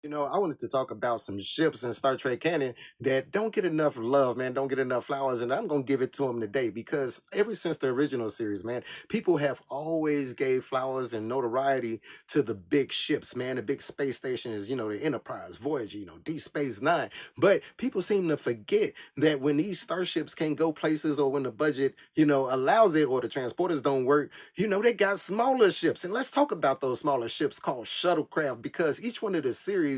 I wanted to talk about some ships in Star Trek canon that don't get enough love, man, don't get enough flowers, and I'm gonna give it to them today because ever since the original series, man, people have always gave flowers and notoriety to the big ships, man, the big space stations, the Enterprise, Voyager, Deep Space Nine. But people seem to forget that when these starships can't go places or when the budget, allows it or the transporters don't work, they got smaller ships. And let's talk about those smaller ships called shuttlecraft because each one of the series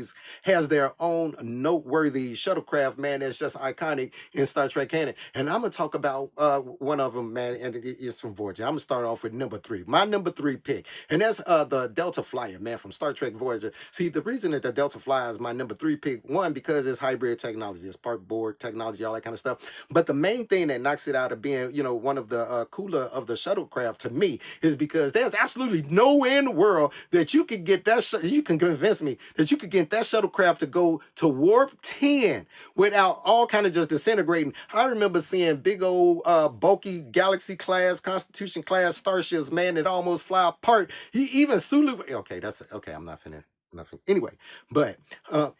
has their own noteworthy shuttlecraft, man, that's just iconic in Star Trek canon. And I'm going to talk about one of them, man, and it is from Voyager. I'm going to start off with number three, my number three pick. And that's the Delta Flyer, man, from Star Trek Voyager. See, the reason that the Delta Flyer is my number three pick, one, because it's hybrid technology, it's park board technology, all that kind of stuff. But the main thing that knocks it out of being, one of the cooler of the shuttlecraft to me is because there's absolutely nowhere in the world that you could get that, you can convince me that you could get that shuttlecraft to go to warp 10 without all kind of just disintegrating. I remember seeing big old bulky Galaxy class, Constitution class starships, man, that almost fly apart. He even Sulu. Okay, that's okay. I'm not finna. Nothing. Anyway, but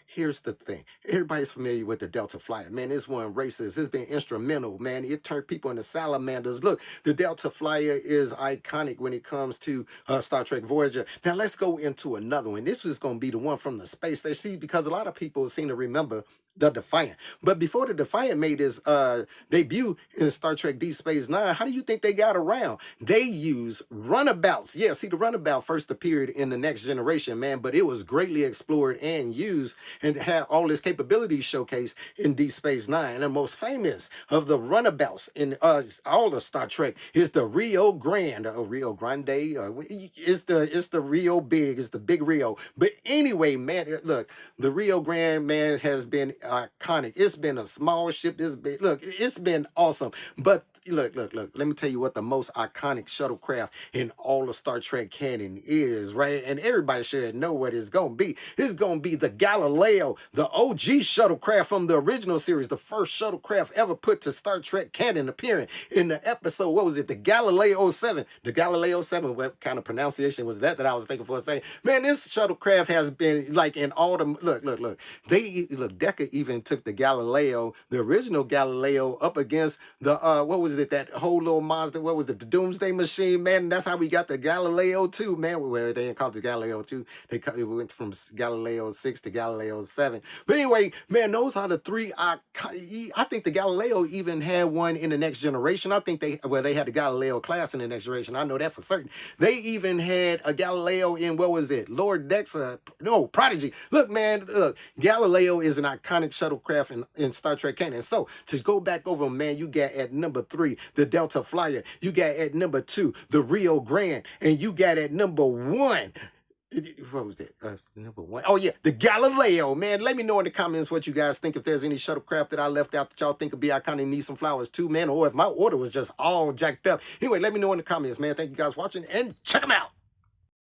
here's the thing. Everybody's familiar with the Delta Flyer. Man, this one racist. It's been instrumental, man. It turned people into salamanders. Look, the Delta Flyer is iconic when it comes to Star Trek Voyager. Now, let's go into another one. This was going to be the one from the space station, see, because a lot of people seem to remember the Defiant. But before the Defiant made his debut in Star Trek Deep Space Nine, how do you think they got around? They used runabouts. Yeah, see, the runabout first appeared in the Next Generation, man, but it was greatly explored and used and had all its capabilities showcased in Deep Space Nine. And the most famous of the runabouts in all of Star Trek is the Rio Grande. Rio Grande. It's the Rio Big. It's the big Rio. But anyway, man, look, the Rio Grande, man, has been iconic. It's been a small ship. It's been awesome. But look. Let me tell you what the most iconic shuttlecraft in all of Star Trek canon is, right? And everybody should know what it's gonna be. It's gonna be the Galileo, the OG shuttlecraft from the original series, the first shuttlecraft ever put to Star Trek canon, appearing in the episode. What was it? The Galileo 7. The Galileo 7. What kind of pronunciation was that I was thinking for a second? Man, this shuttlecraft has been like in all the look. Deca even took the Galileo, the original Galileo, up against the what was it, that whole little monster, what was it, the Doomsday Machine, man. And that's how we got the Galileo 2, man. Well, they didn't call it the Galileo 2. It went from Galileo 6 to Galileo 7. But anyway, man, those are the three. I think the Galileo even had one in the Next Generation. I think they had the Galileo class in the Next Generation. I know that for certain. They even had a Galileo in, what was it, Lord Dex? No, Prodigy. Look, man, look, Galileo is an iconic shuttlecraft in Star Trek canon. So to go back over, man, you got at number three the Delta Flyer. You got at number two the Rio Grande, and you got at number one. What was it? Number one. Oh, yeah, the Galileo, man. Let me know in the comments what you guys think. If there's any shuttlecraft that I left out that y'all think would be iconic, need some flowers too, man. Or if my order was just all jacked up. Anyway, let me know in the comments, man. Thank you guys for watching and check them out.